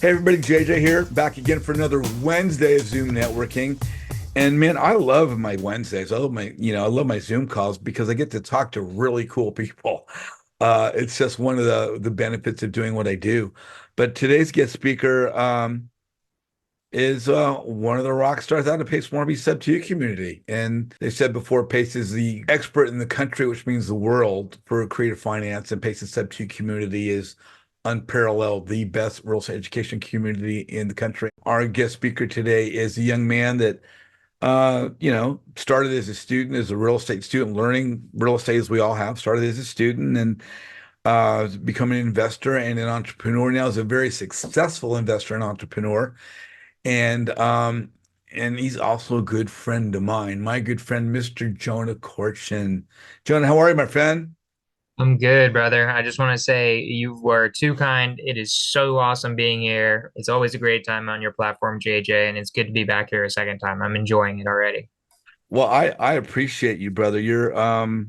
Hey everybody, JJ here, back again for another Wednesday of Zoom networking. And man, I love my Wednesdays. I love my Zoom calls because I get to talk to really cool people. It's just one of the benefits of doing what I do. But today's guest speaker is one of the rock stars out of Pace Morby Sub 2 community. And they said before, Pace is the expert in the country, which means the world, for creative finance, and Pace's Sub 2 community is unparalleled, the best real estate education community in the country. Our guest speaker today is a young man that started as a student, as a real estate student, learning real estate as we all have, started as a student and become an investor and an entrepreneur. Now is a very successful investor and entrepreneur. And and he's also a good friend of mine, my good friend, Mr. Jonah Korchin. Jonah, how are you, my friend? I'm good, brother. I just want to say you were too kind. It is so awesome being here. It's always a great time on your platform, JJ, and it's good to be back here a second time. I'm enjoying it already. Well, I appreciate you, brother. You're as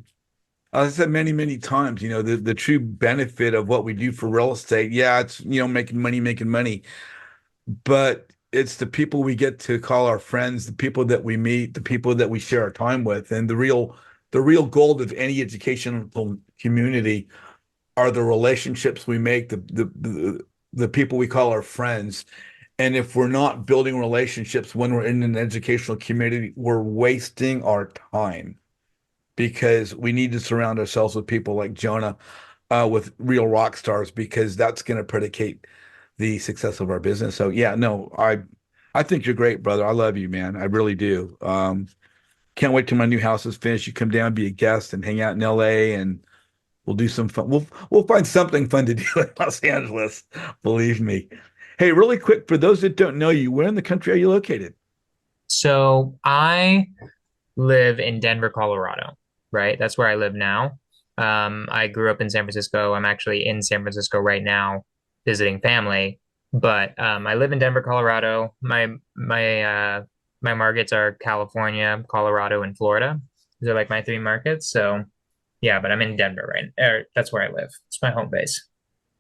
I said many times, the true benefit of what we do for real estate, yeah, it's making money, but it's the people we get to call our friends, the people that we meet, the people that we share our time with, and the real goal of any educational community are the relationships we make, the people we call our friends. And if we're not building relationships when we're in an educational community, we're wasting our time because we need to surround ourselves with people like Jonah, with real rock stars, because that's going to predicate the success of our business. So yeah, no, I think you're great, brother. I love you, man. I really do. Can't wait till my new house is finished. You come down, be a guest, and hang out in LA, and we'll do some fun. We'll find something fun to do in Los Angeles. Believe me. Hey, really quick, for those that don't know you, where in the country are you located? So I live in Denver, Colorado, right? That's where I live now. I grew up in San Francisco. I'm actually in San Francisco right now visiting family, but I live in Denver, Colorado. My markets are California, Colorado, and Florida. These are like my three markets. So yeah, but I'm in Denver, right? That's where I live. It's my home base.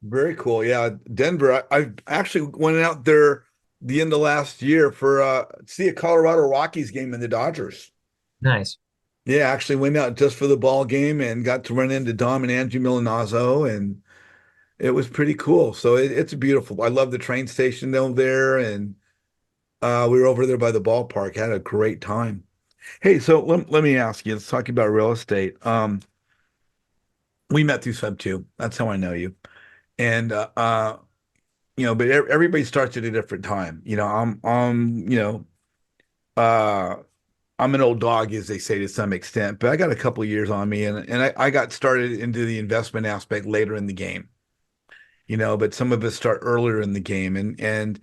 Very cool. Yeah, Denver. I actually went out there the end of last year for see a Colorado Rockies game in the Dodgers. Nice. Yeah, actually went out just for the ball game and got to run into Dom and Angie Milanazzo, and it was pretty cool. So it's beautiful. I love the train station down there, and we were over there by the ballpark. Had a great time. Hey, so let me ask you. Let's talk about real estate. We met through Sub 2. That's how I know you. And but everybody starts at a different time. Uh, I'm an old dog, as they say, to some extent, but I got a couple of years on me, and I got started into the investment aspect later in the game. But some of us start earlier in the game, and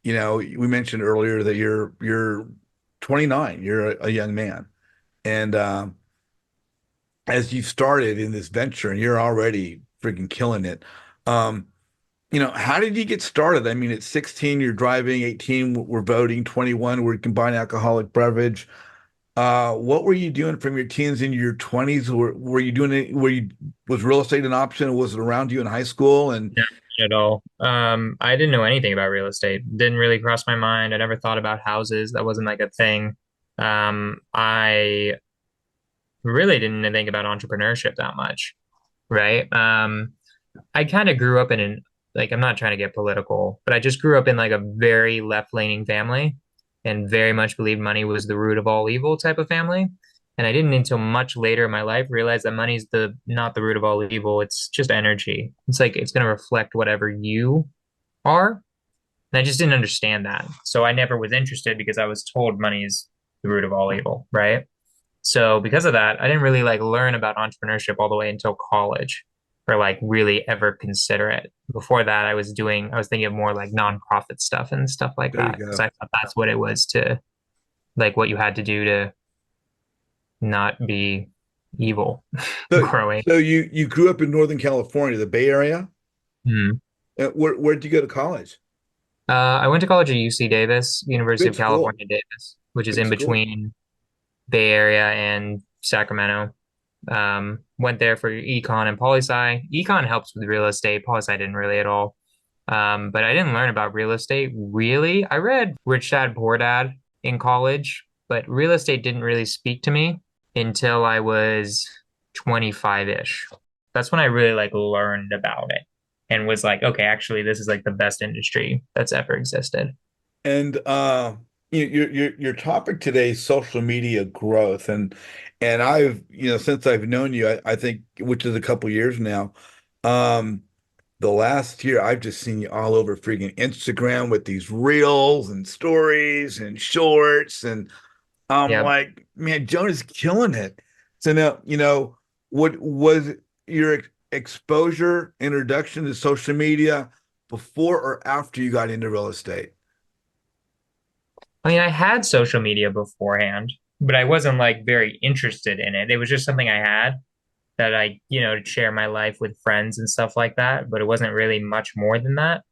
we mentioned earlier that you're 29, you're a young man, and as you started in this venture, and you're already freaking killing it. Um, how did you get started? I mean, at 16, you're driving, 18, we're voting, 21, we're combining alcoholic beverage. What were you doing from your teens into your 20s? Were you doing it? Was real estate an option? Or was it around you in high school? And Not at all. I didn't know anything about real estate. Didn't really cross my mind. I never thought about houses. That wasn't like a thing. I really didn't think about entrepreneurship that much, right? I kind of grew up in an like I'm not trying to get political, but I just grew up in like a very left-leaning family and very much believed money was the root of all evil type of family. And I didn't until much later in my life realize that money's the not the root of all evil. It's just energy. It's like it's going to reflect whatever you are. And I just didn't understand that. So I never was interested because I was told money is the root of all evil, right? So because of that, I didn't really like learn about entrepreneurship all the way until college or like really ever consider it. Before that, I was thinking of more like nonprofit stuff and stuff like there you that because go. I thought that's what it was to like what you had to do to not be evil So, growing. so you grew up in Northern California, the Bay Area. Hmm. Where'd you go to college? I went to college at UC Davis, University Good of school. California, Davis, which is Good in school. between Bay Area and Sacramento. Went there for econ and poli sci. Econ helps with real estate. Poli sci didn't really at all. But I didn't learn about real estate really. I read Rich Dad Poor Dad in college, but real estate didn't really speak to me until I was 25-ish. That's when I really like learned about it and was like, okay, actually, this is like the best industry that's ever existed. And your topic today is social media growth, and I've since I've known you, I think which is a couple years now. Um, the last year I've just seen you all over freaking Instagram with these reels and stories and shorts, and I'm Yeah. like, man, Jonah's killing it. So now, what was your exposure, introduction to social media before or after you got into real estate? I mean, I had social media beforehand, but I wasn't like very interested in it. It was just something I had that I share my life with friends and stuff like that, but it wasn't really much more than that.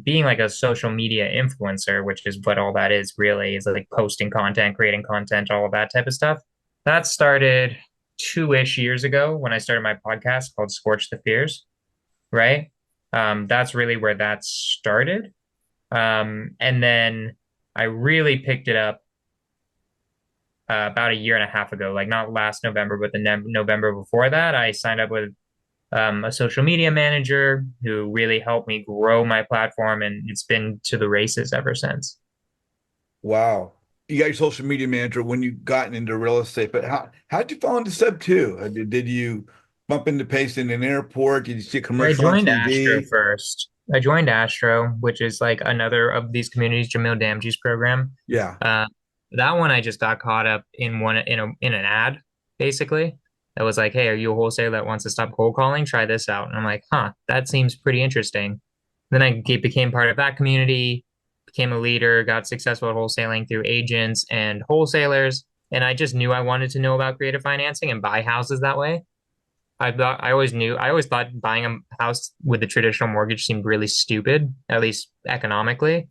Being like a social media influencer, which is what all that is really, is like posting content, creating content, all of that type of stuff. That started 2-ish years ago when I started my podcast called Scorch the Fears, right? That's really where that started. And then I really picked it up about a year and a half ago, like not last November, but the November before that. I signed up with a social media manager who really helped me grow my platform, and it's been to the races ever since. Wow. You got your social media manager when you got into real estate, but how'd you fall into step two? Did you bump into Pace in an airport? Did you see a I commercial on joined Astro TV? first. I joined Astro, which is like another of these communities, Jamil Damji's program. Yeah. Uh, that one I just got caught up in an ad, basically. That was like, hey, are you a wholesaler that wants to stop cold calling? Try this out. And I'm like, huh, that seems pretty interesting. Then became part of that community, became a leader, got successful at wholesaling through agents and wholesalers. And I just knew I wanted to know about creative financing and buy houses that way. I always thought buying a house with a traditional mortgage seemed really stupid, at least economically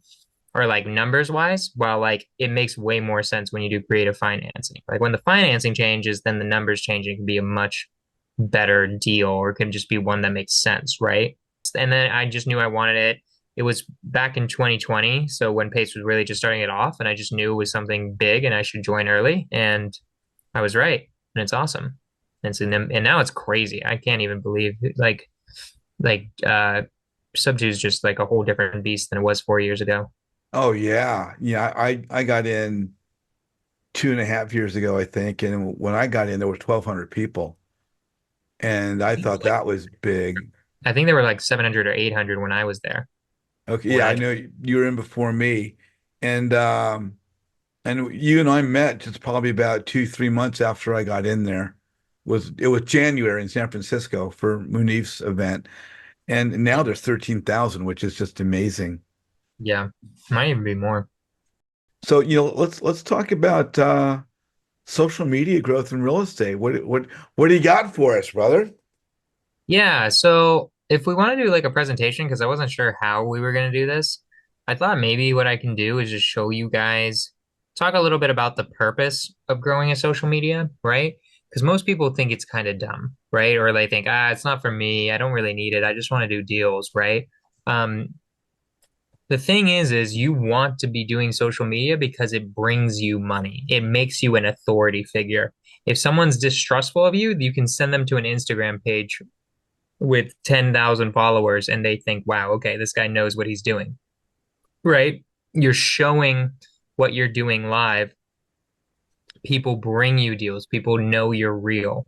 or like numbers wise, while like it makes way more sense when you do creative financing. Like when the financing changes, then the numbers change. It can be a much better deal or it can just be one that makes sense, right? And then I just knew I wanted it. It was back in 2020. So when Pace was really just starting it off, and I just knew it was something big and I should join early. And I was right. And it's awesome. And now it's crazy. I can't even believe it. Like Sub 2 is just like a whole different beast than it was 4 years ago. Oh yeah. Yeah. I got in 2.5 years ago, I think. And when I got in, there were 1,200 people. And I thought Like that was big. I think there were like 700 or 800 when I was there. Okay. When Yeah, I I know you were in before me. And and you and I met just probably about 2, 3 months after I got in there. It was January in San Francisco for Munif's event. And now there's 13,000, which is just amazing. Yeah, might even be more. So, let's talk about social media growth in real estate. What do you got for us, brother? Yeah, so if we want to do like a presentation, because I wasn't sure how we were going to do this, I thought maybe what I can do is just show you guys, talk a little bit about the purpose of growing a social media, right? Because most people think it's kind of dumb, right? Or they think, it's not for me. I don't really need it. I just want to do deals, right? Um, The thing is you want to be doing social media because it brings you money. It makes you an authority figure. If someone's distrustful of you, you can send them to an Instagram page with 10,000 followers and they think, wow, okay, this guy knows what he's doing, right? You're showing what you're doing live. People bring you deals. People know you're real,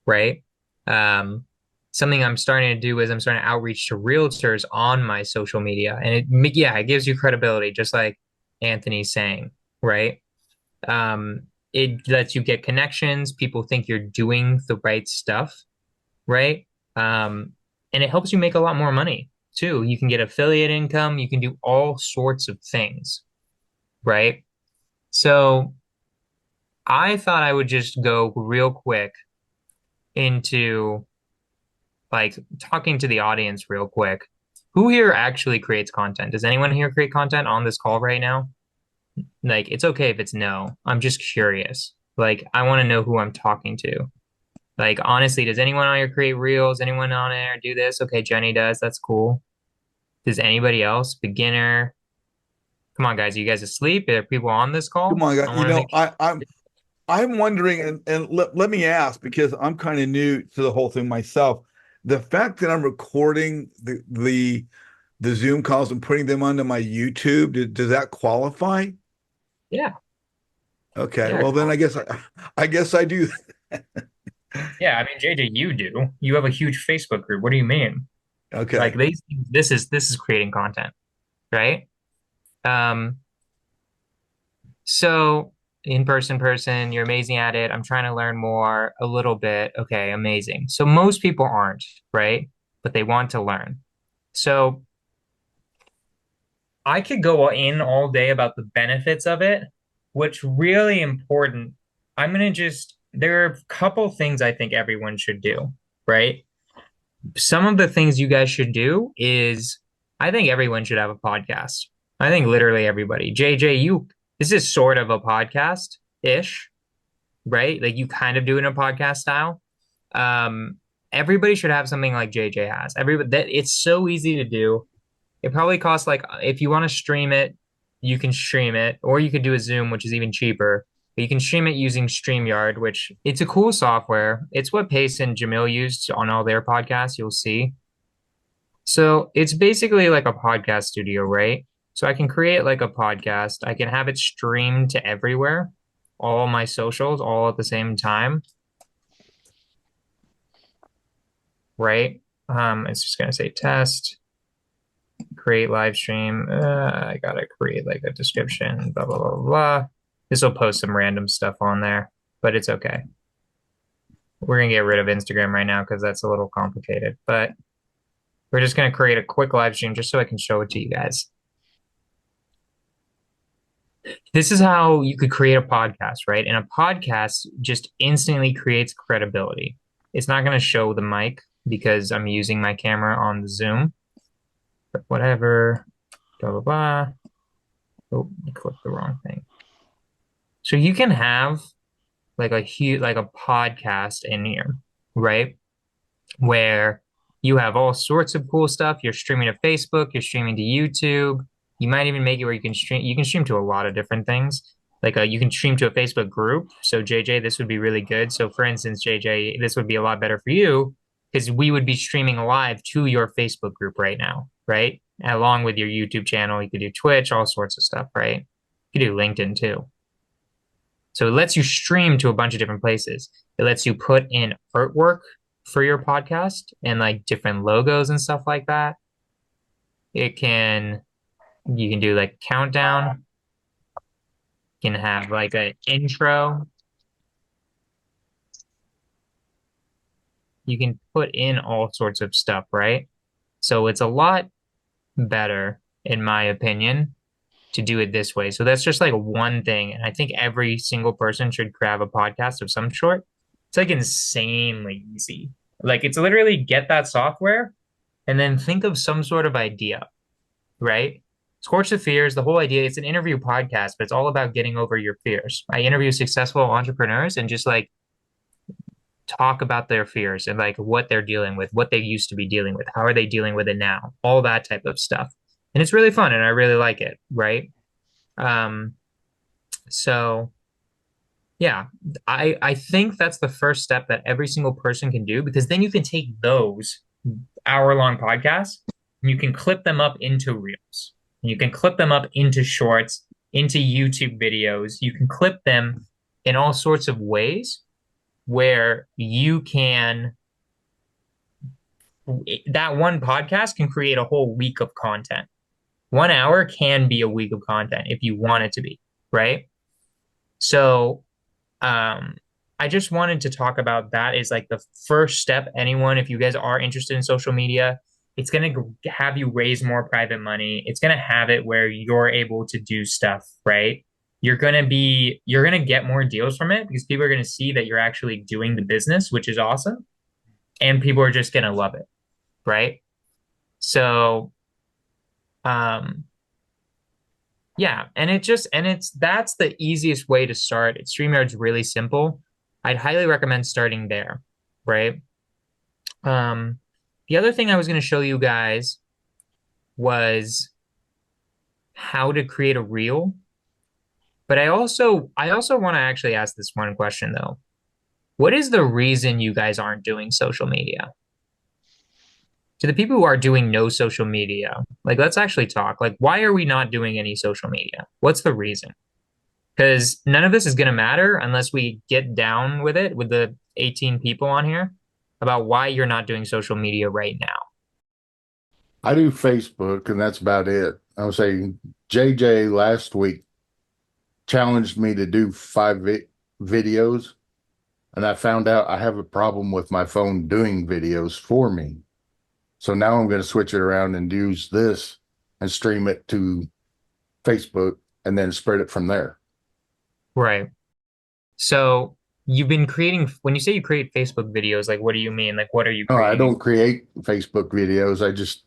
right? Um, Something I'm starting to do is I'm starting to outreach to realtors on my social media, and it gives you credibility, just like Anthony's saying, right? It lets you get connections. People think you're doing the right stuff, right? Um, and it helps you make a lot more money too. You can get affiliate income. You can do all sorts of things, right? So I thought I would just go real quick into like talking to the audience real quick. Who here actually creates content? Does anyone here create content on this call right now? Like, it's okay if it's no. I'm just curious. Like, I want to know who I'm talking to. Like, honestly, does anyone on here create reels? Anyone on there do this? Okay, Jenny does. That's cool. Does anybody else, beginner? Come on, guys. Are you guys asleep? Are people on this Come call? on, guys. I want to make I'm wondering, and let me ask because I'm kind of new to the whole thing myself. The fact that I'm recording the Zoom calls and putting them onto my YouTube, does that qualify? yeah, Okay, yeah, well then I guess I do. yeah. I mean, JJ, you do. You have a huge Facebook group. What do you mean? Like Okay. this is creating content, right? Um, so in-person person, you're amazing at it. I'm trying to learn more a little bit. Okay, amazing. So most people aren't, right? But they want to learn. So I could go in all day about the benefits of it. What's really important, there are a couple things I think everyone should do, right? Some of the things you guys should do is I think everyone should have a podcast. I think literally everybody. JJ, this is sort of a podcast ish, right? Like you kind of do it in a podcast style. Um, Everybody should have something like JJ has. Everybody that it's so easy to do. It probably costs like if you want to stream it, you can stream it, or you could do a Zoom, which is even cheaper. But you can stream it using StreamYard, which it's a cool software. It's what Pace and Jamil used on all their podcasts, you'll see. So it's basically like a podcast studio, right? So I can create like a podcast. I can have it streamed to everywhere, all my socials, all at the same time, right? It's just gonna say test, create live stream. I gotta create like a description, blah blah blah blah. This will post some random stuff on there, but it's okay. We're gonna get rid of Instagram right now because that's a little complicated. But we're just gonna create a quick live stream just so I can show it to you guys. This is how you could create a podcast, right? And a podcast just instantly creates credibility. It's not going to show the mic because I'm using my camera on the Zoom, but whatever, blah, blah, blah. Oh, I clicked the wrong thing. So you can have like a podcast in here, right? Where you have all sorts of cool stuff. You're streaming to Facebook, you're streaming to YouTube. You might even make it where you can stream to a lot of different things. You can stream to a Facebook group. So JJ, this would be really good. So for instance, JJ, this would be a lot better for you because we would be streaming live to your Facebook group right now, right? Along with your YouTube channel, you could do Twitch, all sorts of stuff, right? You could do LinkedIn too. So it lets you stream to a bunch of different places. It lets you put in artwork for your podcast and like different logos and stuff like that. It can you can do like countdown. You can have like an intro. You can put in all sorts of stuff, right? So it's a lot better, in my opinion, to do it this way. So that's just like one thing. And I think every single person should grab a podcast of some sort. It's like insanely easy. Like it's literally get that software and then think of some sort of idea, right? Scorch the Fears, the whole idea, it's an interview podcast, but it's all about getting over your fears. I interview successful entrepreneurs and just like talk about their fears and like what they're dealing with, what they used to be dealing with, how are they dealing with it now, all that type of stuff. And it's really fun and I really like it, right? Um, so yeah, I think that's the first step that every single person can do because then you can take those hour-long podcasts and you can clip them up into reels. You can clip them up into shorts, into YouTube videos. You can clip them in all sorts of ways where you can that one podcast can create a whole week of content. 1 hour can be a week of content if you want it to be, right? So um I just wanted to talk about that is like the first step. Anyone, if you guys are interested in social media, it's going to have you raise more private money. It's going to have it where you're able to do stuff, right? You're going to get more deals from it because people are going to see that you're actually doing the business, which is awesome. And people are just going to love it, right? So, um, yeah, and it's that's the easiest way to start. StreamYard's really simple. I'd highly recommend starting there, right? Um, the other thing I was going to show you guys was how to create a reel. But I also want to actually ask this one question though. What is the reason you guys aren't doing social media? To the people who are doing no social media, like let's actually talk. Like, why are we not doing any social media? What's the reason? Because none of this is going to matter unless we get down with it with the 18 people on here about why you're not doing social media right now. I do Facebook, and that's about it. I was saying JJ last week challenged me to do videos, and I found out I have a problem with my phone doing videos for me. So now I'm going to switch it around and use this and stream it to Facebook and then spread it from there. Right. So you've been creating, when you say you create Facebook videos, like what do you mean? Like what are you No, I creating? don't create Facebook videos. I just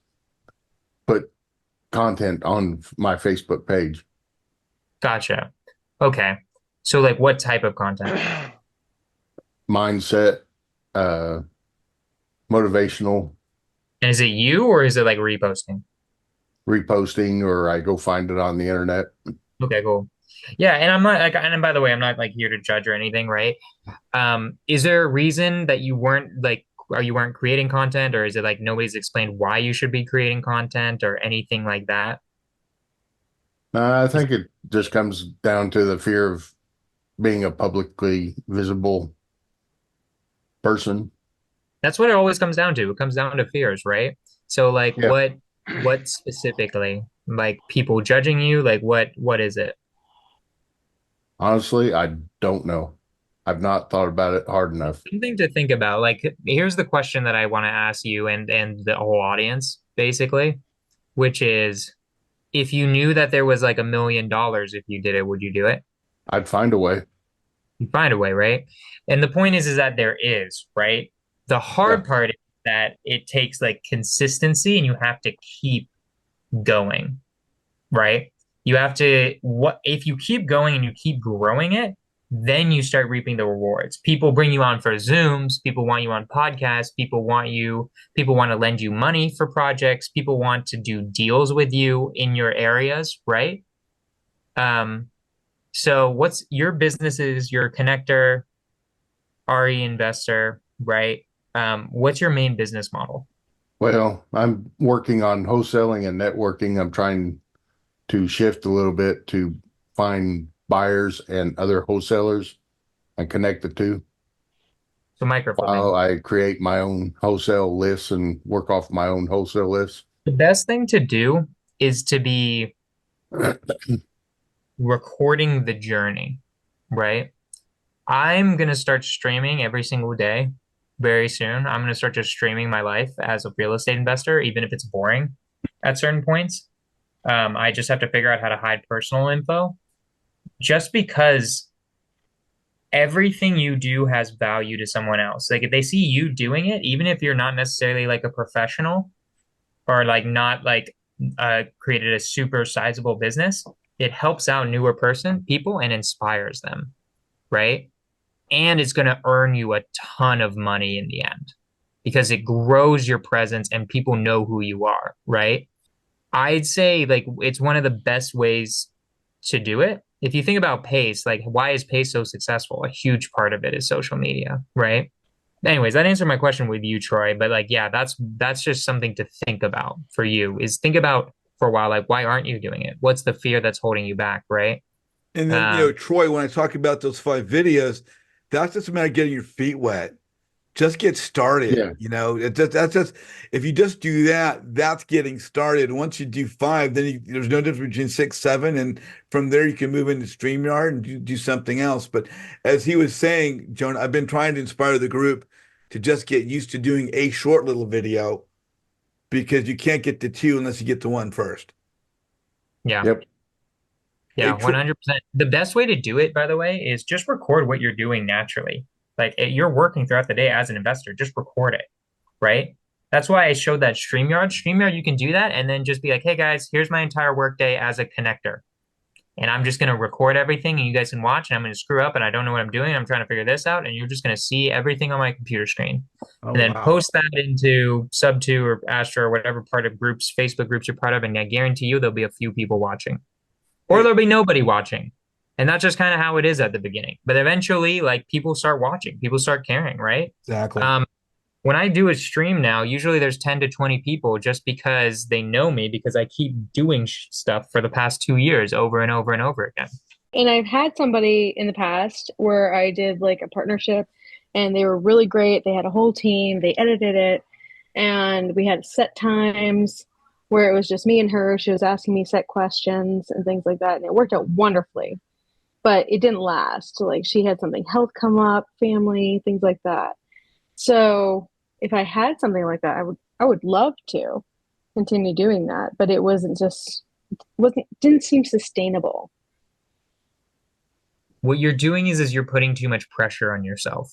put content on my Facebook page. Gotcha. Okay. So like what type of content? Mindset, uh, motivational, And is it you or is it like reposting? reposting, or I go find it on the internet. Okay, cool. Yeah, and I'm not like, and by the way, I'm not like here to judge or anything, right? Is there a reason that you weren't like, or you weren't creating content, or is it like nobody's explained why you should be creating content or anything like that? I think it just comes down to the fear of being a publicly visible person. That's what it always comes down to. It comes down to fears, right? So like Yeah. what specifically? Like people judging you? Like what is it? Honestly, I don't know. I've not thought about it hard enough. Something to think about. Like here's the question that I want to ask you and the whole audience, basically, which is if you knew that there was like $1 million if you did it, would you do it? I'd find a way. You find a way, right? And the point is that there is, right? The Yeah. hard part is that it takes like consistency and you have to keep going, right? You have to, what if you keep going and you keep growing it, then you start reaping the rewards. People bring you on for Zooms, people want you on podcasts, people want to lend you money for projects, people want to do deals with you in your areas, right? Um, so what's your businesses, your connector, RE investor, right? What's your main business model? Well, I'm working on wholesaling and networking. I'm trying to shift a little bit to find buyers and other wholesalers and connect the two So while microflipping. I create my own wholesale lists and work off my own wholesale lists. The best thing to do is to be recording the journey, right? I'm going to start streaming every single day very soon. I'm going to start just streaming my life as a real estate investor, even if it's boring at certain points. I just have to figure out how to hide personal info just because everything you do has value to someone else. Like if they see you doing it, even if you're not necessarily like a professional or like not like created a super sizable business, it helps out newer people and inspires them, right? And it's going to earn you a ton of money in the end because it grows your presence and people know who you are, right? I'd say like it's one of the best ways to do it. If you think about Pace, like why is Pace so successful? A huge part of it is social media, right? Anyways, that answered my question with you, Troy. But like, yeah, that's just something to think about for you. Is think about for a while, like why aren't you doing it? What's the fear that's holding you back, right? And then, Um, Troy, when I talk about those 5 videos, that's just a matter of getting your feet wet. Just get started. Yeah. That's just if you just do that, that's getting started. Once you do 5, then there's no difference between 6, 7, and from there you can move into StreamYard and do something else. But as he was saying, Jonah, I've been trying to inspire the group to just get used to doing a short little video because you can't get to 2 unless you get to 1 first. yeah. Yep. Yeah, Hey, Troy, 100%. The best way to do it, by the way, is just record what you're doing naturally. Like you're working throughout the day as an investor, just record it, right? That's why I showed that StreamYard. StreamYard, you can do that and then just be like, hey guys, here's my entire workday as a connector. and I'm just going to record everything and you guys can watch and I'm going to screw up and I don't know what I'm doing. I'm trying to figure this out and you're just going to see everything on my computer screen Oh and then wow. post that into Sub2 or Astra or whatever part of groups, Facebook groups you're part of. And I guarantee you there'll be a few people watching or Hey, there'll be nobody watching. And that's just kind of how it is at the beginning. But eventually, like people start watching, people start caring, right? exactly. Um, when I do a stream now, usually there's 10 to 20 people just because they know me because I keep doing stuff for the past 2 years over and over and over again. And I've had somebody in the past where I did like a partnership and they were really great. They had a whole team, they edited it, and we had set times where it was just me and her. She was asking me set questions and things like that, and it worked out wonderfully. But it didn't last. Like she had something health come up, family, things like that. So if I had something like that, I would love to continue doing that, but it wasn't didn't seem sustainable. What you're doing is you're putting too much pressure on yourself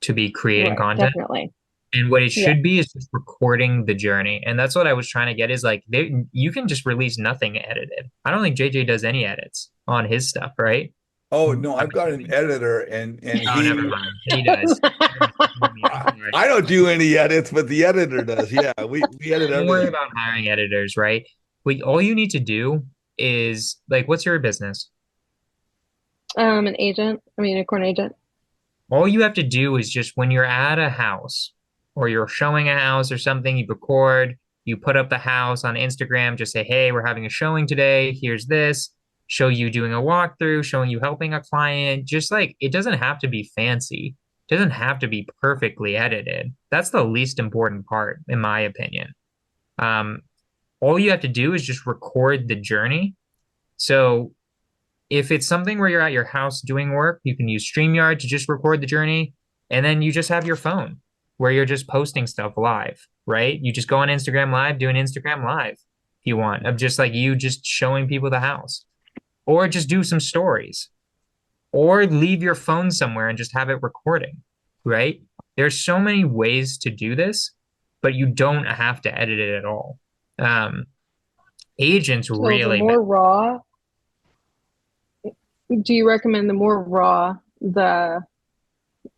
to be creating Right, content. definitely. And what it Yeah. should be is just recording the journey. And that's what I was trying to get is like you can just release nothing edited. I don't think JJ does any edits on his stuff, right? Oh no, I'm I've got an assuming. editor and Oh, never he mind. He does. I'm sorry. I don't do any edits, but the editor does. Yeah, we edit Don't worry everything. about hiring editors, right? All you need to do is like, what's your business? An agent, I mean, a corn agent. All you have to do is just when you're at a house or you're showing a house or something, you record, you put up the house on Instagram, just say, hey, we're having a showing today. Here's this. Show you doing a walkthrough, showing you helping a client. Just like it doesn't have to be fancy. It doesn't have to be perfectly edited. That's the least important part, in my opinion. Um, all you have to do is just record the journey. So if it's something where you're at your house doing work, you can use StreamYard to just record the journey. And then you just have your phone where you're just posting stuff live, right? You just go on Instagram Live, do an Instagram Live if you want, of just like you just showing people the house, or just do some stories, or leave your phone somewhere and just have it recording, right? There's so many ways to do this, but you don't have to edit it at all. Um, Agents So the really, more raw, do you recommend the more raw, the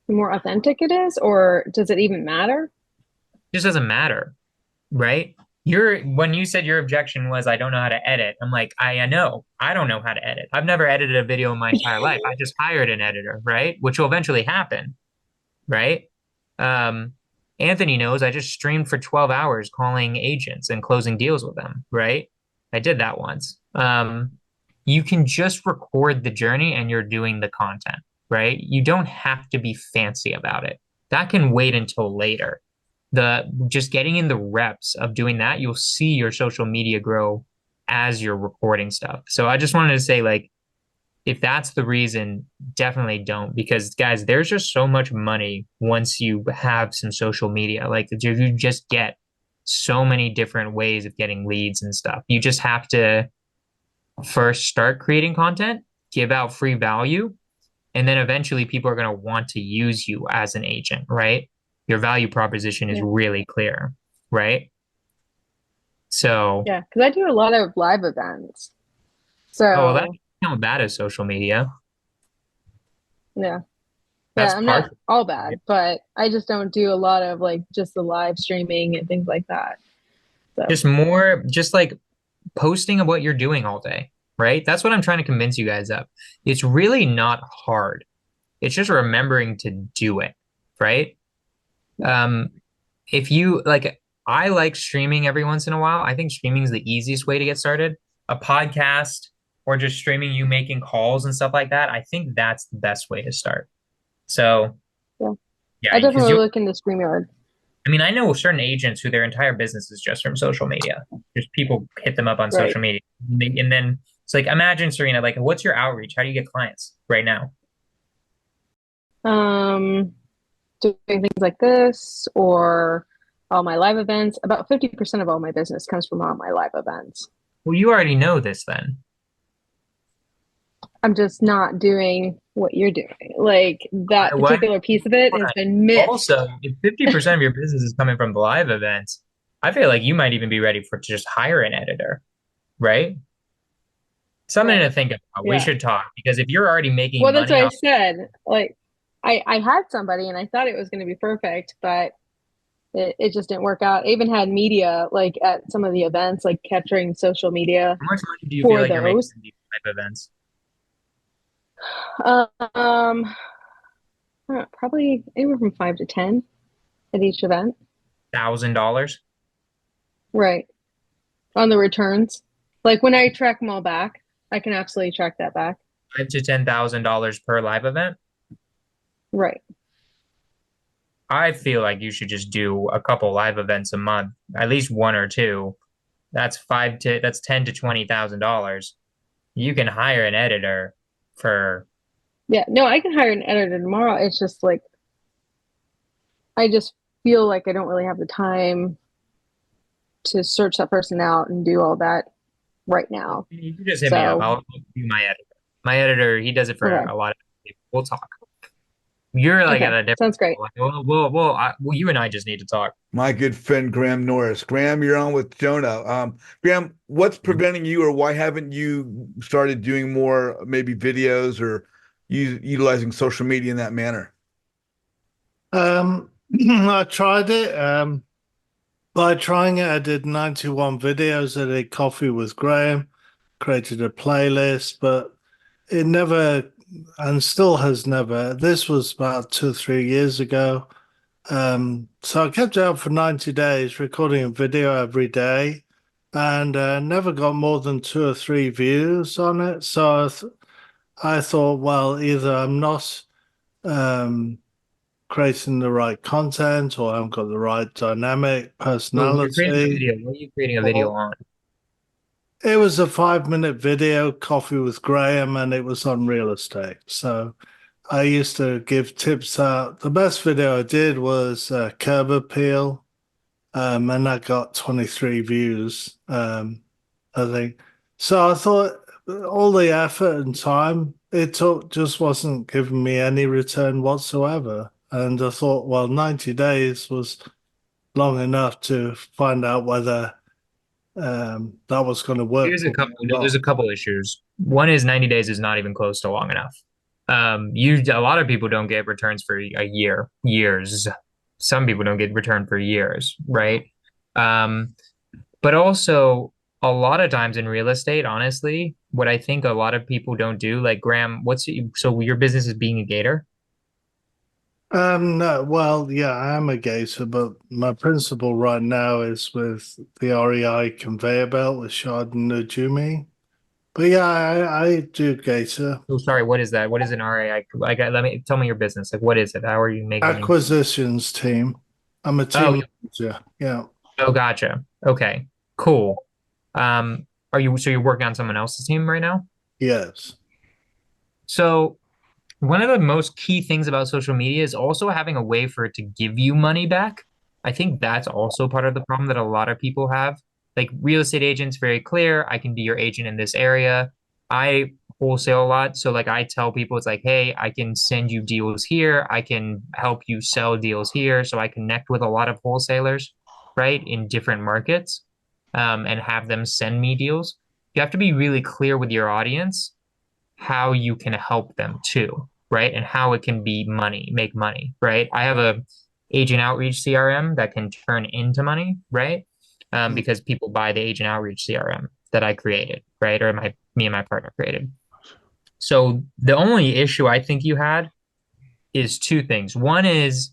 more authentic it is, or does it even matter? just doesn't matter, right? When you said your objection was I don't know how to edit, I'm like, I know. I don't know how to edit. I've never edited a video in my entire life. I just hired an editor, right? Which will eventually happen, right? Um, Anthony knows I just streamed for 12 hours calling agents and closing deals with them, right? I did that once. You can just record the journey and you're doing the content, right? You don't have to be fancy about it. That can wait until later. The just getting in the reps of doing that, you'll see your social media grow as you're recording stuff. So I just wanted to say, like, if that's the reason, definitely don't, because guys, there's just so much money once you have some social media. Like you just get so many different ways of getting leads and stuff. You just have to first start creating content, give out free value, and then eventually people are going to want to use you as an agent, right? Your value proposition is Yeah. really clear, right? So, Yeah, because I do a lot of live events. oh, that So count that as social media. yeah. That's Yeah, I'm not part. all bad, but I just don't do a lot of like just the live streaming and things like that. So Just more, just like posting of what you're doing all day, right? That's what I'm trying to convince you guys of. It's really not hard. It's just remembering to do it, right? Um, if you like, I like streaming every once in a while. I think streaming is the easiest way to get started. A podcast or just streaming you making calls and stuff like that. I think that's the best way to start. So, yeah, yeah, I because definitely you, look into StreamYard. I mean, I know certain agents who their entire business is just from social media. Just people hit them up on Right. social media. And then it's like, imagine, Serena, like, what's your outreach? How do you get clients right now? Doing things like this or all my live events. About 50% of all my business comes from all my live events. Well, you already know this then. I'm just not doing what you're doing. Like that Why? particular piece of it has been missed. Also, if 50% of your business is coming from the live events, I feel like you might even be ready to just hire an editor, right? Something to Right. think about. We Yeah. should talk because if you're already making Well, that's what money I off, said. Like, I had somebody and I thought it was going to be perfect, but it just didn't work out. I even had media like at some of the events, like capturing social media how much money do you feel for like you're making those. from these type of events? Um, Probably anywhere from 5 to 10 at each event. $1,000? Right. On the returns. Like when I track them all back, I can absolutely track that back. $5,000 to $10,000 per live event? Right. I feel like you should just do a couple live events a month, at least one or two. That's ten to $20,000. You can hire an editor for Yeah. No, I can hire an editor tomorrow. It's just like I just feel like I don't really have the time to search that person out and do all that right now. you can just hit me up. So, I'll do my editor. My editor, he does it for okay. a lot of people. We'll talk. You're like at Okay. a different Sounds great. level. Well, you and I just need to talk. My good friend Graham Norris. Graham, you're on with Jonah. Graham, what's preventing you, or why haven't you started doing more maybe videos or utilizing social media in that manner? I tried it. By trying it, I did 91 videos. I did Coffee with Graham, created a playlist, but it never, and still has never. This was about 2 or 3 years ago. So I kept it up for 90 days, recording a video every day, and never got more than 2 or 3 views on it. So I thought, well, either I'm not um, creating the right content, or I haven't got the right dynamic So when you're creating a personality. video, what are you creating a video Or on? it was a 5 minute video, Coffee with Graham, and it was on real estate. So I used to give tips out. The best video I did was curb appeal, and that got 23 views, I think. So I thought all the effort and time it took just wasn't giving me any return whatsoever. And I thought, well, 90 days was long enough to find out whether that was going to work Here's a for me couple. or There's not. a couple issues. One is 90 days is not even close to long enough. A lot of people don't get returns for a year, years. Some people don't get returned for years, right? Um, but also a lot of times in real estate, honestly, what I think a lot of people don't do, like Graham, so your business is being a gator? No, well, yeah, I am a gator, but my principal right now is with the REI conveyor belt with Shard and Najumi. But yeah, I do gator. Oh, sorry, what is that? What is an RA? Let me tell me your business. Like, what is it? How are you making? Acquisitions team. I'm a Oh, team manager. Yeah. oh, gotcha. Okay, cool. So you're working on someone else's team right now? Yes. So one of the most key things about social media is also having a way for it to give you money back. I think that's also part of the problem that a lot of people have. Like real estate agents, very clear. I can be your agent in this area. I wholesale a lot. So like I tell people it's like, hey, I can send you deals here. I can help you sell deals here. So I connect with a lot of wholesalers, right, in different markets, and have them send me deals. You have to be really clear with your audience how you can help them too, right? And how it can be money, make money, right? I have a agent outreach CRM that can turn into money, right? Mm. Because people buy the agent outreach CRM that I created, right? Or me and my partner created. So the only issue I think you had is two things. One is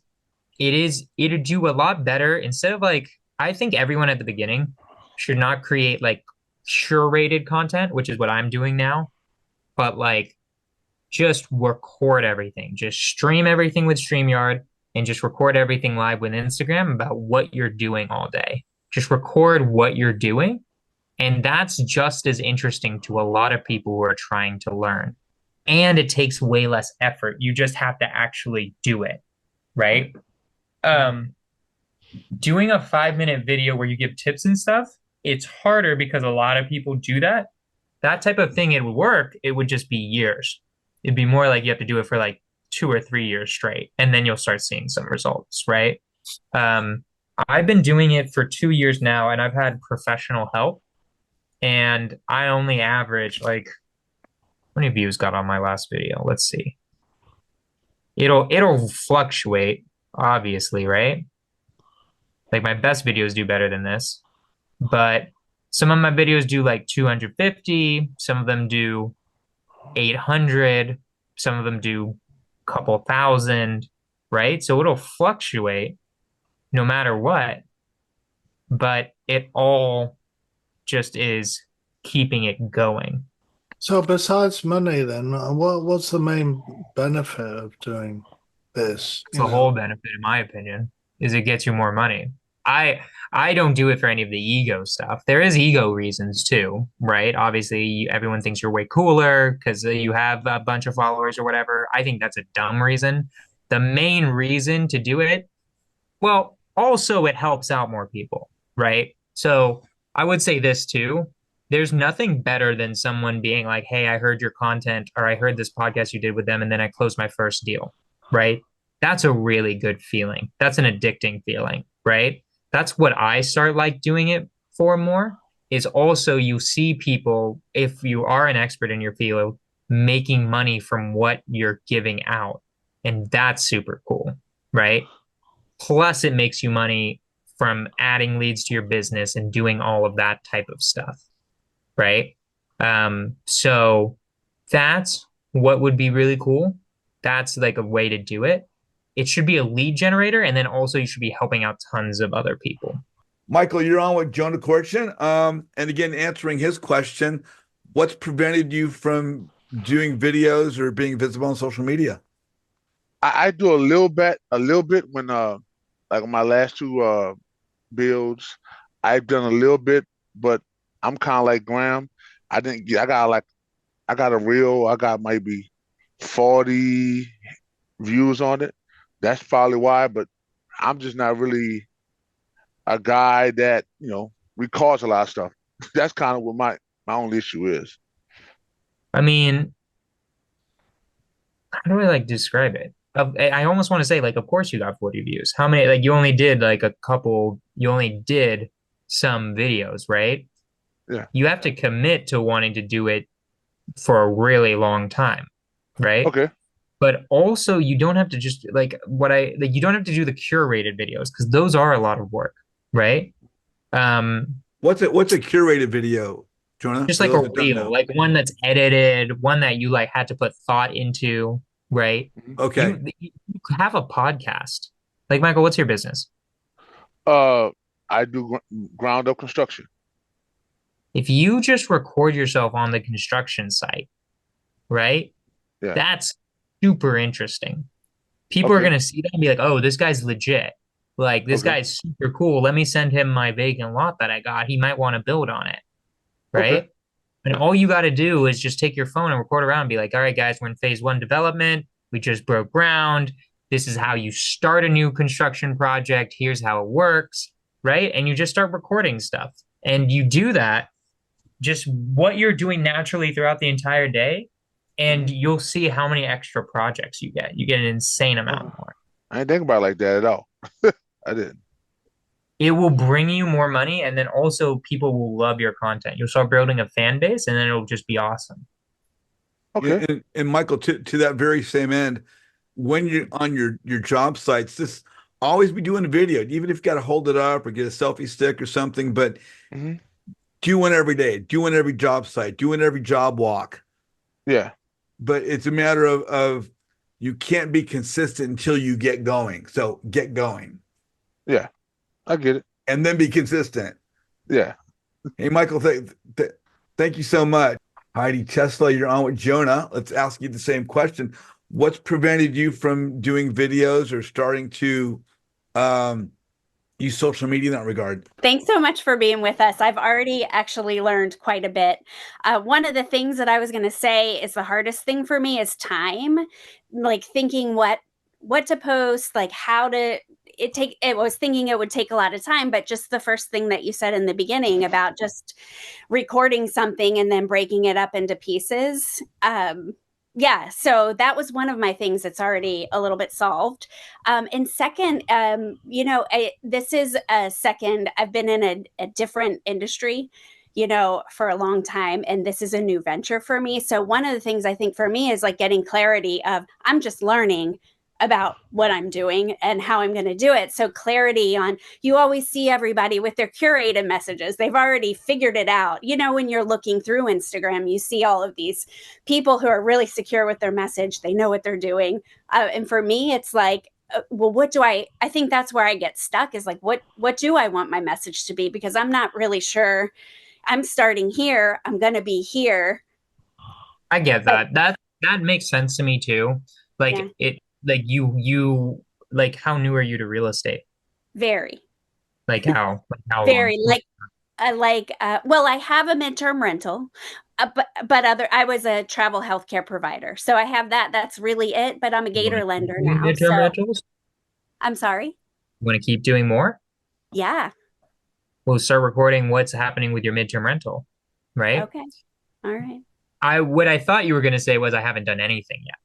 it'd do a lot better instead of like I think everyone at the beginning should not create like curated content, which is what I'm doing now, but like just record everything. Just stream everything with StreamYard and just record everything live with Instagram about what you're doing all day. Just record what you're doing. And that's just as interesting to a lot of people who are trying to learn. And it takes way less effort. You just have to actually do it, right? Um, Doing a 5 minute video where you give tips and stuff, it's harder because a lot of people do that. That type of thing, it would work. It would just be years. It'd be more like you have to do it for like 2 or 3 years straight, and then you'll start seeing some results, right? Um, I've been doing it for 2 years now, and I've had professional help. and I only average like how many views got on my last video? Let's see. It'll fluctuate, obviously, right? Like my best videos do better than this, but some of my videos do like 250, some of them do 800, some of them do a couple thousand, right? So it'll fluctuate no matter what, but it all just is keeping it going. So besides money, then, what's the main benefit of doing this? It's the whole benefit, in my opinion, is it gets you more money. I I don't do it for any of the ego stuff. There is ego reasons too, right? Obviously, everyone thinks you're way cooler because you have a bunch of followers or whatever. I think that's a dumb reason. The main reason to do it, well, also it helps out more people, right? So I would say this too. There's nothing better than someone being like, "Hey, I heard your content or I heard this podcast you did with them and then I closed my first deal." Right? That's a really good feeling. That's an addicting feeling, right? That's what I start like doing it for more is also you see people, if you are an expert in your field, making money from what you're giving out. And that's super cool, right? Plus, it makes you money from adding leads to your business and doing all of that type of stuff, right? So that's what would be really cool. That's like a way to do it. It should be a lead generator, and then also you should be helping out tons of other people. Michael, you're on with Jonah Korchin. And again, answering his question, what's prevented you from doing videos or being visible on social media? I do a little bit when like on my last two builds, I've done a little bit, but I'm kind of like Graham. I didn't get. I got a reel. I got maybe 40 views on it. That's probably why. But I'm just not really a guy that records a lot of stuff. That's kind of what my only issue is. I mean, how do I like describe it? I almost want to say like, of course you got 40 views. How many? Like you only did like a couple. You only did some videos, right? Yeah. You have to commit to wanting to do it for a really long time, right? Okay. But also you don't have to just you don't have to do the curated videos because those are a lot of work, right? What's a curated video, Jonah? Just For like those a that don't reel, know. like one that's edited, one that you like had to put thought into, right? Okay. You have a podcast. Like Michael, what's your business? Uh, I do ground up construction. If you just record yourself on the construction site, right? Yeah. That's super interesting. People are Okay. going to see that and be like, oh, this guy's legit. Like, this Okay. guy's super cool. Let me send him my vacant lot that I got. He might want to build on it. Okay. Right. And all you got to do is just take your phone and record around and be like, all right, guys, we're in phase 1 development. We just broke ground. This is how you start a new construction project. Here's how it works. Right. And you just start recording stuff. And you do that, just what you're doing naturally throughout the entire day. And you'll see how many extra projects you get. You get an insane amount Okay. more. I didn't think about it like that at all. I didn't. It will bring you more money, and then also people will love your content. You'll start building a fan base, and then it'll just be awesome. Okay. And Michael, to that very same end, when you're on your job sites, this always be doing a video, even if you got to hold it up or get a selfie stick or something, but hmm do one every day, do one every job site, do one every job walk. Yeah. But it's a matter of you can't be consistent until you get going. So get going Yeah. I get it. and then be consistent. Yeah. Hey, Michael, thank you so much. Heidi Tesla, you're on with Jonah. Let's ask you the same question. What's prevented you from doing videos or starting to use social media in that regard? Thanks so much for being with us. I've already actually learned quite a bit. One of the things that I was going to say is the hardest thing for me is time, like thinking what to post, like how to it was thinking it would take a lot of time, but just the first thing that you said in the beginning about just recording something and then breaking it up into pieces. Yeah, so that was one of my things that's already a little bit solved. And second, this is a second, I've been in a different industry, for a long time, and this is a new venture for me. So one of the things I think for me is like getting clarity of I'm just learning about what I'm doing and how I'm going to do it. So clarity on, you always see everybody with their curated messages. They've already figured it out. When you're looking through Instagram, you see all of these people who are really secure with their message. They know what they're doing. And for me, it's like, well, what do I think that's where I get stuck, is like, what do I want my message to be? Because I'm not really sure. I'm starting here. I'm going to be here. I get that. That makes sense to me too. Yeah. You like, how new are you to real estate? Very. Like how Very long? well, I have a midterm rental, but I was a travel healthcare provider, so I have that. That's really it. But I'm a Gator lender now. Midterm So rentals? I'm sorry. You want to keep doing more? Yeah. We'll start recording what's happening with your midterm rental, right? Okay. All right. What I thought you were going to say was I haven't done anything yet,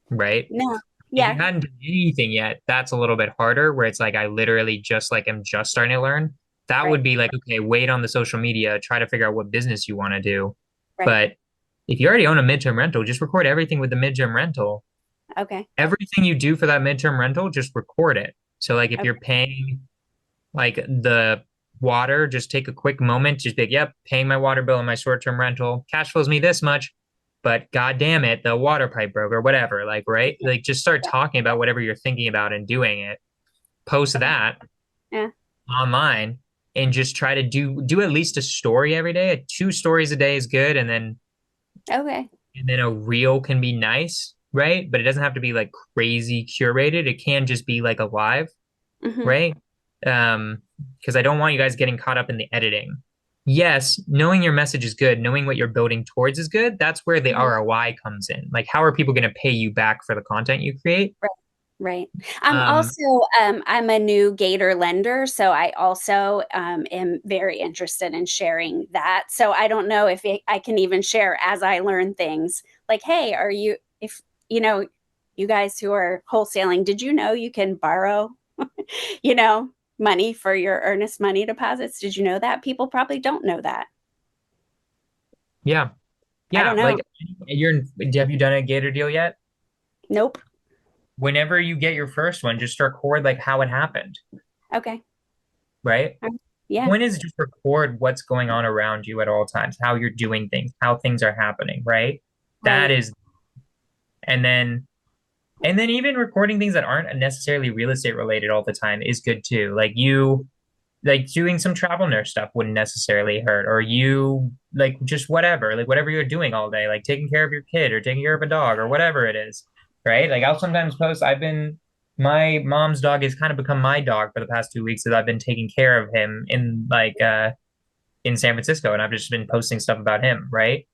right? No. If you Yeah. hadn't done anything yet, that's a little bit harder, where it's like I literally just like am just starting to learn. That Right. would be like, okay, wait on the social media, try to figure out what business you want to do. Right. But if you already own a midterm rental, just record everything with the midterm rental. Okay. Everything you do for that midterm rental, just record it. So like if Okay. you're paying like the water, just take a quick moment, just be like, yep, paying my water bill and my short-term rental, cash flows me this much, but god damn it, the water pipe broke or whatever. Like, right? Like just start talking about whatever you're thinking about and doing it. Post that Yeah. online and just try to do at least a story every day. 2 stories a day is good, and then Okay. a reel can be nice, right? But it doesn't have to be like crazy curated. It can just be like alive, Mhm. right? Because I don't want you guys getting caught up in the editing. Yes, knowing your message is good, knowing what you're building towards is good. That's where the Mhm. ROI comes in. Like, how are people going to pay you back for the content you create? Right. I'm Um, also I'm a new Gator lender, so I also am very interested in sharing that. So I don't know if I can even share as I learn things. Like, hey, if you guys who are wholesaling, did you know you can borrow, you know, money for your earnest money deposits? Did you know that? People probably don't know that. yeah, I don't know. like have you done a Gator deal yet? Nope. Whenever you get your first one, just record like how it happened, Okay. right? Yeah. Point is just record what's going on around you at all times, how you're doing things, how things are happening, right? That Right. is, and then even recording things that aren't necessarily real estate related all the time is good too. Like doing some travel nurse stuff wouldn't necessarily hurt, or you like just whatever you're doing all day, like taking care of your kid or taking care of a dog or whatever it is, right? Like I'll sometimes post, my mom's dog has kind of become my dog for the past 2 weeks, as I've been taking care of him in San Francisco, and I've just been posting stuff about him, right?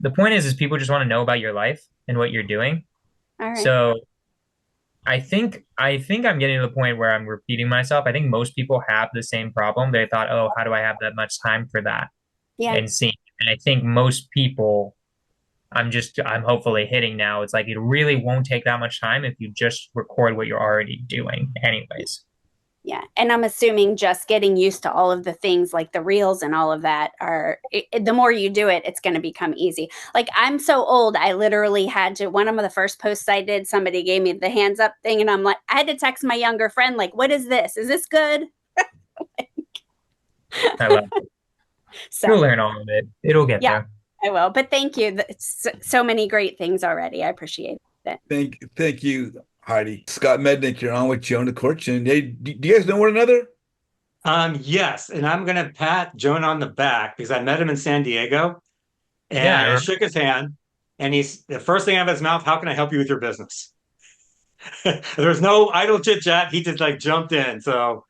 The point is people just want to know about your life and what you're doing. All right. So I think I'm getting to the point where I'm repeating myself. I think most people have the same problem. They thought, oh, how do I have that much time for that? Yeah. And I think most people, I'm hopefully hitting now. It's like it really won't take that much time if you just record what you're already doing anyways. Yeah. And I'm assuming just getting used to all of the things like the reels and all of that the more you do it, it's going to become easy. Like I'm so old, I literally had to, one of the first posts I did, somebody gave me the hands up thing. And I'm like, I had to text my younger friend, like, what is this? Is this good? I love it. So You'll learn all of it. It'll get there. I will. But thank you. So many great things already. I appreciate it. Thank you, Heidi. Scott Mednick, you're on with Jonah Korchin. Hey, do you guys know one another? Yes, and I'm gonna pat Jonah on the back because I met him in San Diego and Yeah, I shook his hand, and he's the first thing out of his mouth, how can I help you with your business? There was no idle chit chat. He just like jumped in. So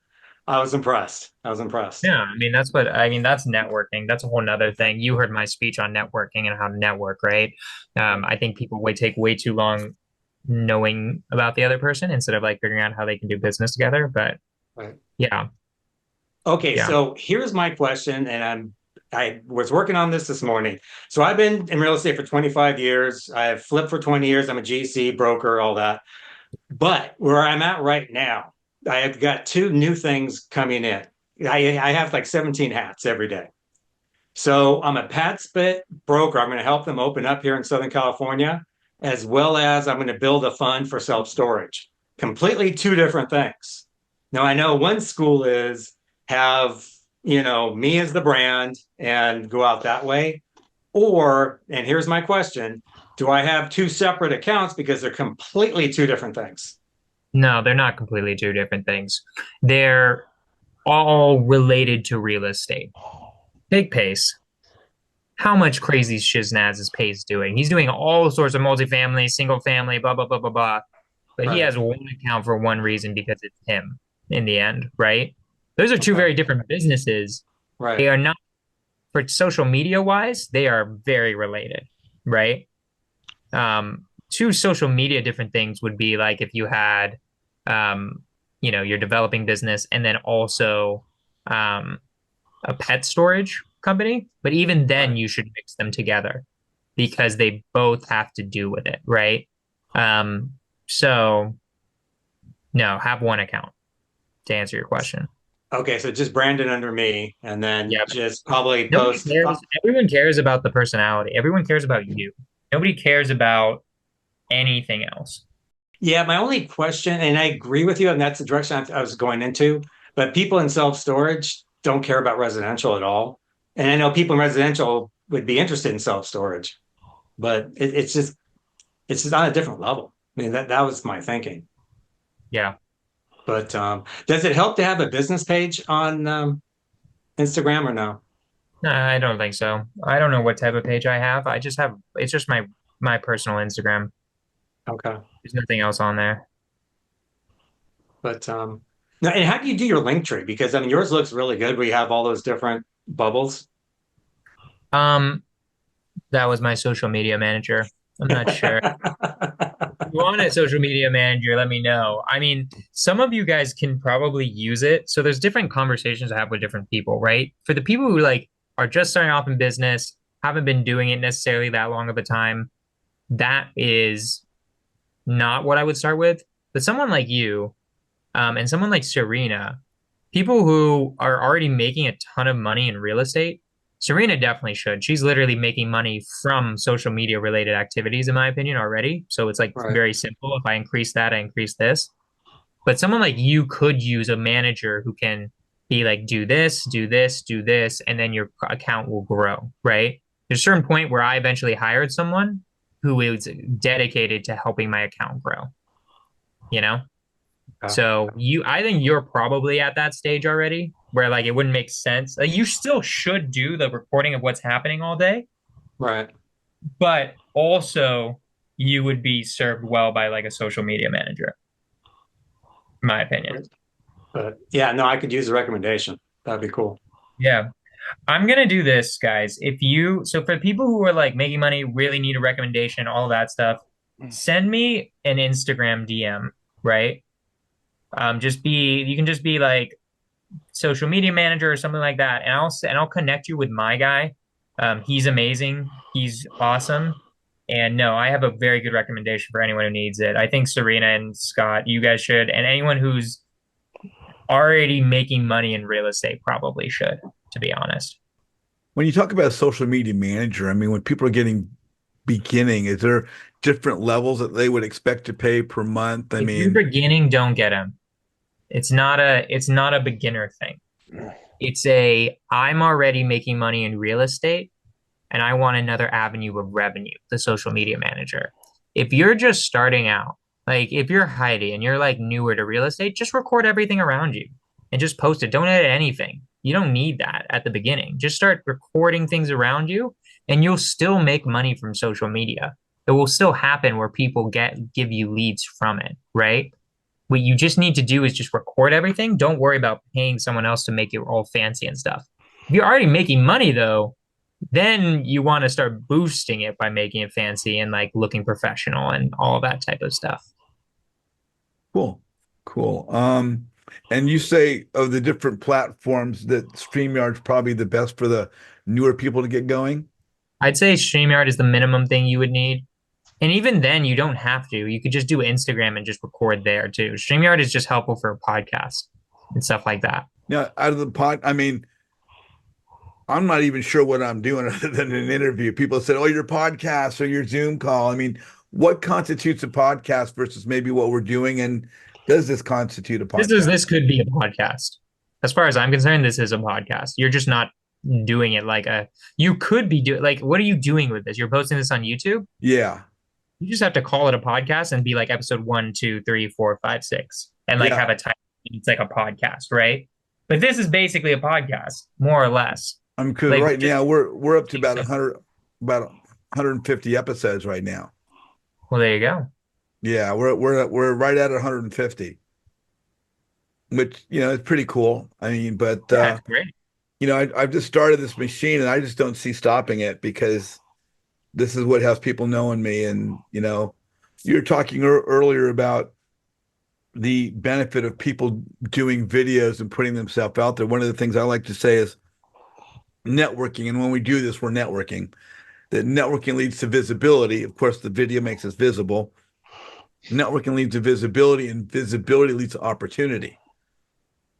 I was impressed. yeah. That's networking. That's a whole nother thing. You heard my speech on networking and how to network, right? I think people would take way too long knowing about the other person instead of like figuring out how they can do business together. But Right. yeah. Okay, Yeah. so here's my question, and I was working on this morning. So I've been in real estate for 25 years. I've flipped for 20 years. I'm a GC, broker, all that. But where I'm at right now, I have got 2 new things coming in. I have like 17 hats every day. So I'm a pad spit broker. I'm going to help them open up here in Southern California, as well as I'm going to build a fund for self-storage. Completely two different things. Now I know one school is have, me as the brand and go out that way. Or, and here's my question, do I have two separate accounts because they're completely two different things? No, they're not completely two different things. They're all related to real estate. Take Pace. How much crazy shiznaz is Pace doing? He's doing all sorts of multifamily, single family, blah, blah, blah, blah, blah. But he Right. has one account for one reason because it's him in the end, right? Those are two Okay. very different businesses. Right. They are not, for social media wise, they are very related, right? Two social media different things would be like if you had, your developing business and then also um, a pet storage company. But even then, Right. you should mix them together because they both have to do with it, right? So no, have one account to answer your question. Okay, so just brand it under me and then Yeah, just probably nobody post. cares. Everyone cares about the personality. Everyone cares about you. Nobody cares about anything else. Yeah, my only question, and I agree with you, and that's the direction I was going into, but people in self-storage don't care about residential at all. And I know people in residential would be interested in self-storage, but it's just on a different level. I mean, that was my thinking. Yeah. But does it help to have a business page on Instagram or no? No, I don't think so. I don't know what type of page I have. I just have it's just my personal Instagram. Okay. There's nothing else on there. But now, and how do you do your link tree? Because I mean, yours looks really good. We have all those different bubbles. Um, that was my social media manager. I'm not sure. If you want a social media manager, let me know. I mean, some of you guys can probably use it. So there's different conversations I have with different people, right? For the people who like are just starting off in business, haven't been doing it necessarily that long of a time, that is not what I would start with. But someone like you, and someone like Serena, people who are already making a ton of money in real estate, Serena definitely should. She's literally making money from social media related activities, in my opinion, already. So it's like Right. very simple. If I increase that, I increase this. But someone like you could use a manager who can be like, do this, do this, do this, and then your account will grow, right? There's a certain point where I eventually hired someone who is dedicated to helping my account grow, you know? Okay. So I think you're probably at that stage already where like it wouldn't make sense. Like you still should do the recording of what's happening all day, Right. but also you would be served well by like a social media manager, in my opinion. But yeah, no, I could use a recommendation. That'd be cool. Yeah. I'm gonna do this, guys. So for people who are like making money, really need a recommendation, all of that stuff, send me an Instagram DM, right? You can just be like social media manager or something like that, and I'll connect you with my guy. He's amazing. He's awesome. And no, I have a very good recommendation for anyone who needs it. I think Serena and Scott, you guys should, and anyone who's already making money in real estate probably should, to be honest. When you talk about a social media manager, I mean, when people are getting beginning, is there different levels that they would expect to pay per month? I If you're mean, beginning, don't get him. It's not a beginner thing. I'm already making money in real estate and I want another avenue of revenue, the social media manager. If you're just starting out, like if you're Heidi and you're like newer to real estate, just record everything around you and just post it. Don't edit anything. You don't need that at the beginning. Just start recording things around you and you'll still make money from social media. It will still happen where people give you leads from it, right? What you just need to do is just record everything. Don't worry about paying someone else to make it all fancy and stuff. If you're already making money though, then you want to start boosting it by making it fancy and like looking professional and all that type of stuff. cool, cool. And you say of the different platforms that StreamYard's probably the best for the newer people to get going? I'd say StreamYard is the minimum thing you would need. And even then, you don't have to. You could just do Instagram and just record there too. StreamYard is just helpful for podcasts and stuff like that. Now, out of the pod, I mean, I'm not even sure what I'm doing other than an interview. People said, "Oh, your podcast or your Zoom call." I mean, what constitutes a podcast versus maybe what we're doing, and does this constitute a podcast? This could be a podcast. As far as I'm concerned, this is a podcast. You're just not doing it like a you could be doing like what are you doing with this? You're posting this on YouTube? Yeah, You just have to call it a podcast and be like episode one, two, three, four, five, six, and like have yeah. a title. It's like a podcast, right? But this is basically a podcast, more or less. Because Like right just now we're up to about 150 episodes right now. well, there you go. Yeah, we're right at 150, which is pretty cool. I mean, but Yeah, it's great. I've just started this machine and I just don't see stopping it because this is what has people knowing me. And you were talking earlier about the benefit of people doing videos and putting themselves out there. One of the things I like to say is networking. And when we do this, we're networking. That networking leads to visibility. Of course, the video makes us visible. Networking leads to visibility, and visibility leads to opportunity.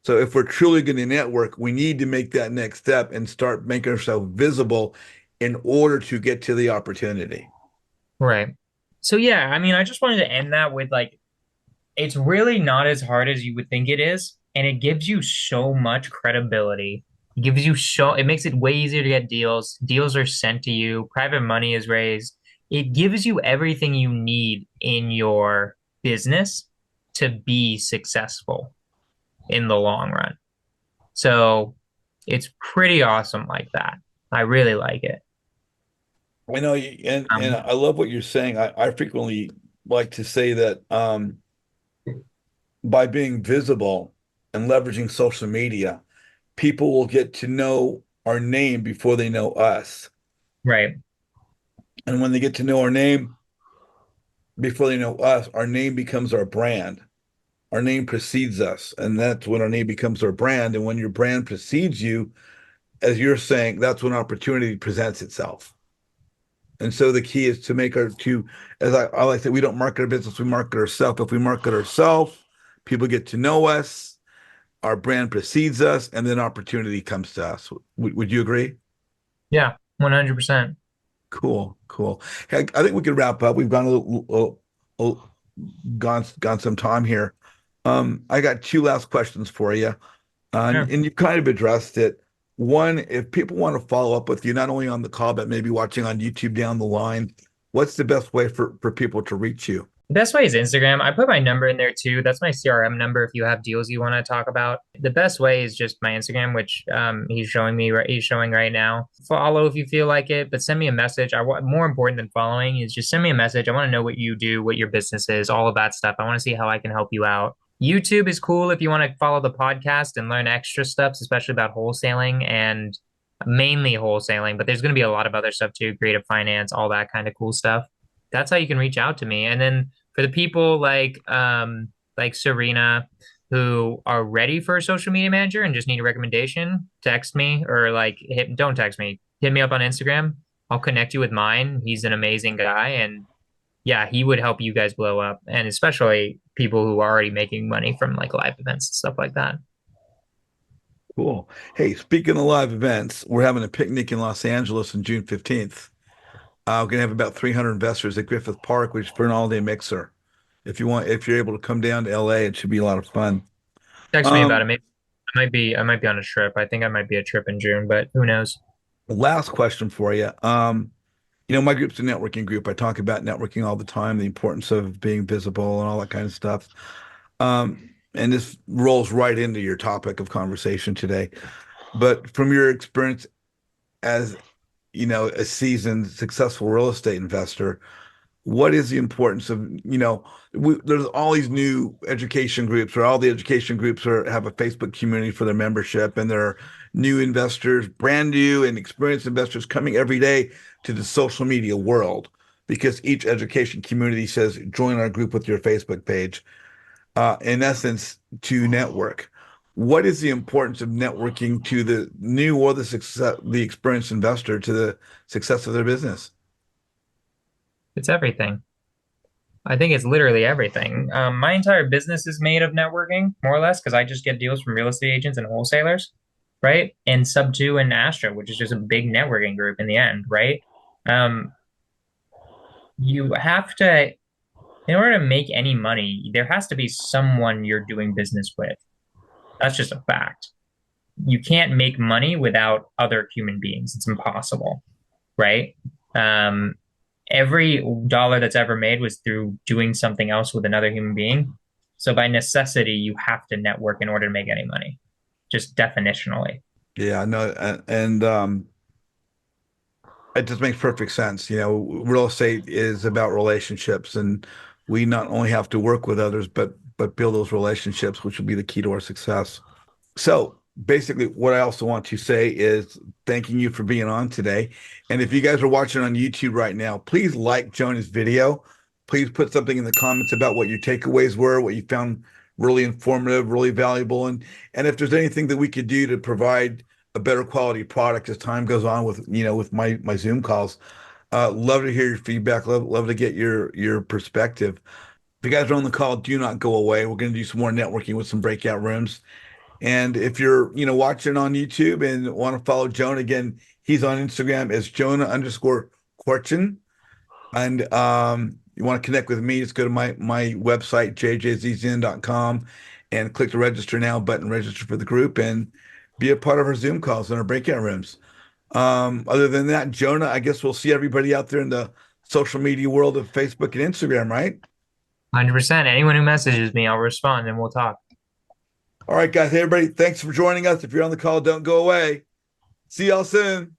So if we're truly going to network, we need to make that next step and start making ourselves visible in order to get to the opportunity. Right. So yeah, I mean, I just wanted to end that with like it's really not as hard as you would think it is, and it gives you so much credibility. It gives you so it makes it way easier to get deals. Deals are sent to you, private money is raised. It gives you everything you need in your business to be successful in the long run. So it's pretty awesome like that. I really like it. I know, and Um, I love what you're saying. I frequently like to say that by being visible and leveraging social media, people will get to know our name before they know us. right. And when they get to know our name before they know us, our name becomes our brand. Our name precedes us, and that's when our name becomes our brand. And when your brand precedes you, as you're saying, that's when opportunity presents itself. And so the key is to make as I like to say, we don't market our business, we market ourselves. If we market ourselves, people get to know us, our brand precedes us, and then opportunity comes to us. Would you agree? Yeah, 100%. Cool, cool. Hey, I think we could wrap up. We've gone gone some time here. I got two last questions for you, Sure. and you kind of addressed it. One, if people want to follow up with you, not only on the call, but maybe watching on YouTube down the line, what's the best way for people to reach you? The best way is Instagram. I put my number in there too. That's my CRM number if you have deals you want to talk about. The best way is just my Instagram, which he's showing right now. Follow if you feel like it, but send me a message. I want more important than following is just send me a message. I want to know what you do, what your business is, all of that stuff. I want to see how I can help you out. YouTube is cool if you want to follow the podcast and learn extra stuff, especially about wholesaling and mainly wholesaling, but there's going to be a lot of other stuff too, creative finance, all that kind of cool stuff. That's how you can reach out to me. And then for the people like Serena who are ready for a social media manager and just need a recommendation, text me or don't text me. Hit me up on Instagram. I'll connect you with mine. He's an amazing guy and yeah, he would help you guys blow up and especially people who are already making money from like live events and stuff like that. Cool. Hey, speaking of live events, we're having a picnic in Los Angeles on June 15th. We're gonna have about 300 investors at Griffith Park, which is for an all-day mixer. If you're able to come down to LA, it should be a lot of fun. Text me about it. Um, Maybe I might be on a trip. I think I might be a trip in June, but who knows? Last question for you. My group's a networking group. I talk about networking all the time, the importance of being visible and all that kind of stuff. And this rolls right into your topic of conversation today. But from your experience as, a seasoned, successful real estate investor, what is the importance of, there's all these new education groups or all the education groups have a Facebook community for their membership and there are new investors, brand new and experienced investors coming every day to the social media world because each education community says, join our group with your Facebook page, in essence, to network. What is the importance of networking to the new or the experienced investor to the success of their business? It's everything. I think it's literally everything. My entire business is made of networking, more or less, because I just get deals from real estate agents and wholesalers. right? And Sub 2 and Astra, which is just a big networking group in the end, right? Um, you have to, in order to make any money, there has to be someone you're doing business with. That's just a fact. You can't make money without other human beings. It's impossible, right? Um, every dollar that's ever made was through doing something else with another human being. So by necessity, you have to network in order to make any money, just definitionally. Yeah, no, and it just makes perfect sense. You know, real estate is about relationships, and we not only have to work with others, but build those relationships, which will be the key to our success. So basically, what I also want to say is thanking you for being on today. And if you guys are watching on YouTube right now, please like Jonah's video. Please put something in the comments about what your takeaways were, what you found really informative, really valuable, and if there's anything that we could do to provide a better quality product as time goes on with with my Zoom calls. Love to hear your feedback. Love to get your perspective. If you guys are on the call, do not go away. We're going to do some more networking with some breakout rooms. And if you're, watching on YouTube and want to follow Jonah again, he's on Instagram as Jonah_Korchin. And you want to connect with me, just go to my website, jjzzn.com, and click the register now button, register for the group, and be a part of our Zoom calls and our breakout rooms. Other than that, Jonah, I guess we'll see everybody out there in the social media world of Facebook and Instagram, right? 100%. Anyone who messages me, I'll respond and we'll talk. All right, guys. Hey, everybody. Thanks for joining us. If you're on the call, don't go away. See y'all soon.